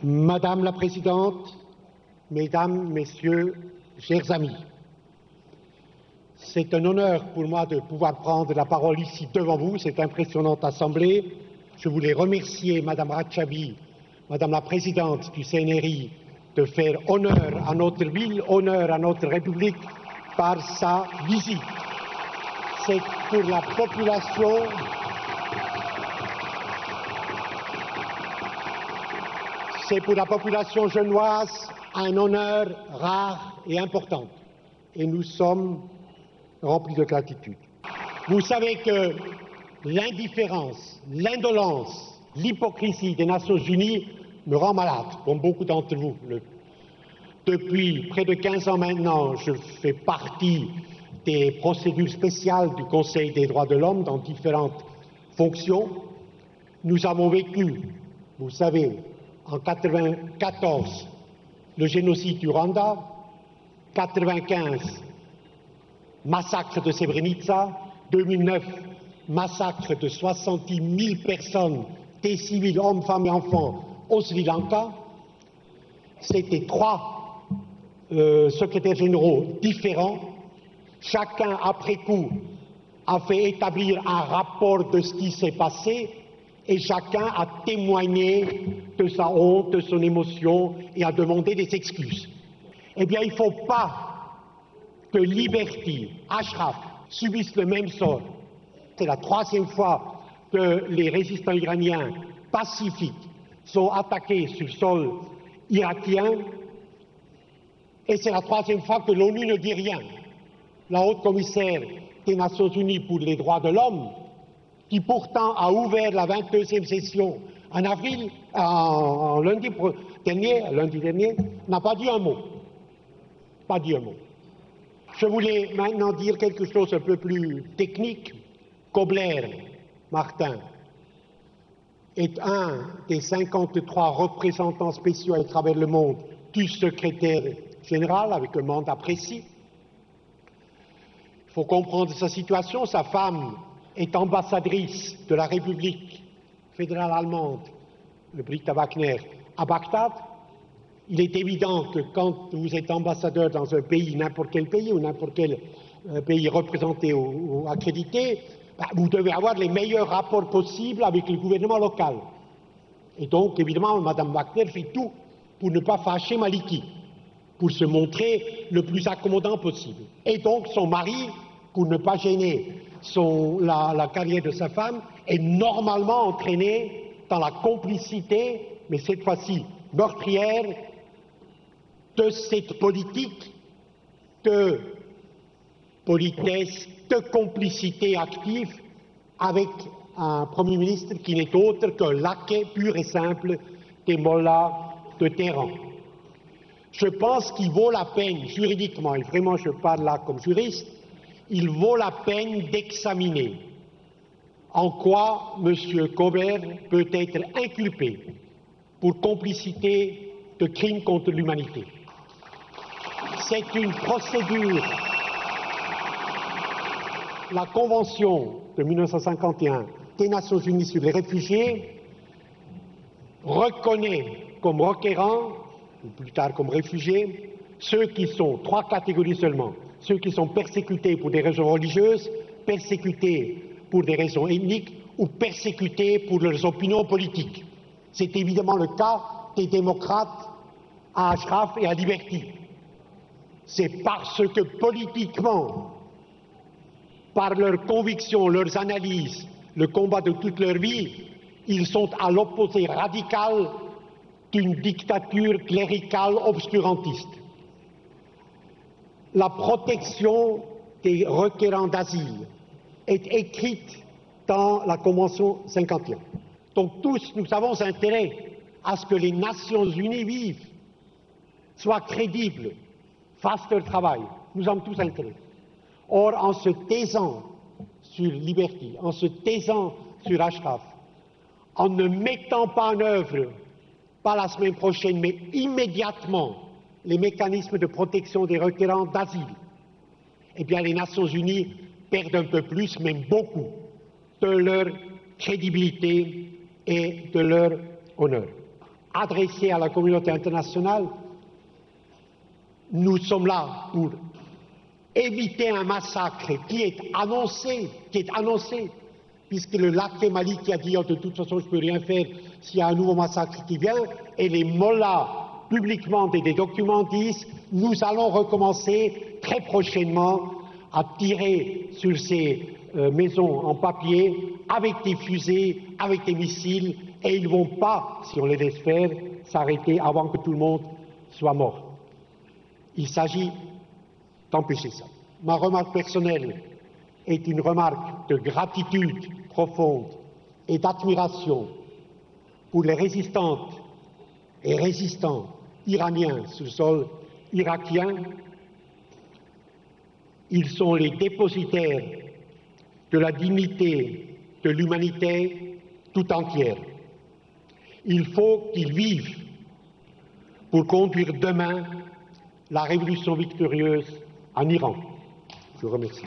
Madame la Présidente, Mesdames, Messieurs, chers amis, c'est un honneur pour moi de pouvoir prendre la parole ici devant vous, cette impressionnante assemblée. Je voulais remercier Madame Rachavi, Madame la Présidente du CNRI, de faire honneur à notre ville, honneur à notre République par sa visite. C'est pour la population. C'est pour la population genevoise un honneur rare et important. Et nous sommes remplis de gratitude. Vous savez que l'indifférence, l'indolence, l'hypocrisie des Nations Unies me rend malade, comme beaucoup d'entre vous. Depuis près de 15 ans maintenant, je fais partie des procédures spéciales du Conseil des droits de l'homme dans différentes fonctions. Nous avons vécu, vous savez, en 1994, le génocide du Rwanda, 1995, massacre de Srebrenica, 2009, massacre de 70 000 personnes, des civils, hommes, femmes et enfants, au Sri Lanka. C'était trois secrétaires généraux différents. Chacun, après coup, a fait établir un rapport de ce qui s'est passé et chacun a témoigné de sa honte, de son émotion et a demandé des excuses. Eh bien, il ne faut pas que Liberty, Ashraf subissent le même sort. C'est la troisième fois que les résistants iraniens pacifiques sont attaqués sur sol irakien et c'est la troisième fois que l'ONU ne dit rien. La haute commissaire des Nations Unies pour les droits de l'homme, qui pourtant a ouvert la 22e session en avril, lundi dernier, n'a pas dit un mot. Pas dit un mot. Je voulais maintenant dire quelque chose un peu plus technique. Kobler, Martin, est un des 53 représentants spéciaux à travers le monde du secrétaire général, avec un mandat précis. Il faut comprendre sa situation. Sa femme est ambassadrice de la République fédérale allemande, le Britta Wagner, à Bagdad. Il est évident que quand vous êtes ambassadeur dans un pays, n'importe quel pays ou n'importe quel pays représenté ou accrédité, vous devez avoir les meilleurs rapports possibles avec le gouvernement local. Et donc, évidemment, Mme Wagner fait tout pour ne pas fâcher Maliki, pour se montrer le plus accommodant possible. Et donc, son mari, pour ne pas gêner la carrière de sa femme, est normalement entraîné dans la complicité, mais cette fois-ci meurtrière, de cette politique de politesse, de complicité active avec un Premier ministre qui n'est autre que laquais pur et simple des mollahs de Téhéran. Je pense qu'il vaut la peine, juridiquement, et vraiment je parle là comme juriste, il vaut la peine d'examiner en quoi M. Kobler peut être inculpé pour complicité de crimes contre l'humanité. C'est une procédure. La Convention de 1951 des Nations Unies sur les réfugiés reconnaît comme requérants, ou plus tard comme réfugiés, ceux qui sont, trois catégories seulement, ceux qui sont persécutés pour des raisons religieuses, persécutés pour des raisons ethniques ou persécutés pour leurs opinions politiques. C'est évidemment le cas des démocrates à Ashraf et à Liberty. C'est parce que politiquement, par leurs convictions, leurs analyses, le combat de toute leur vie, ils sont à l'opposé radical d'une dictature cléricale obscurantiste. La protection des requérants d'asile est écrite dans la Convention 51. Donc tous, nous avons intérêt à ce que les Nations Unies vivent, soient crédibles, fassent leur travail. Nous avons tous intérêt. Or, en se taisant sur Liberty, en se taisant sur Ashraf, en ne mettant pas en œuvre, pas la semaine prochaine, mais immédiatement, les mécanismes de protection des requérants d'asile, eh bien les Nations Unies perdent un peu plus, même beaucoup, de leur crédibilité et de leur honneur. adressé à la communauté internationale. Nous sommes là pour éviter un massacre qui est annoncé, puisque le Lac Mali qui a dit de toute façon je ne peux rien faire s'il y a un nouveau massacre qui vient, et les mollahs publiquement des documents disent nous allons recommencer très prochainement à tirer sur ces maisons en papier avec des fusées, avec des missiles, et ils ne vont pas, si on les laisse faire, s'arrêter avant que tout le monde soit mort. Il s'agit d'empêcher ça. Ma remarque personnelle est une remarque de gratitude profonde et d'admiration pour les résistantes et résistants iraniens sur le sol irakien. Ils sont les dépositaires de la dignité de l'humanité tout entière. Il faut qu'ils vivent pour conduire demain la révolution victorieuse en Iran. Je vous remercie.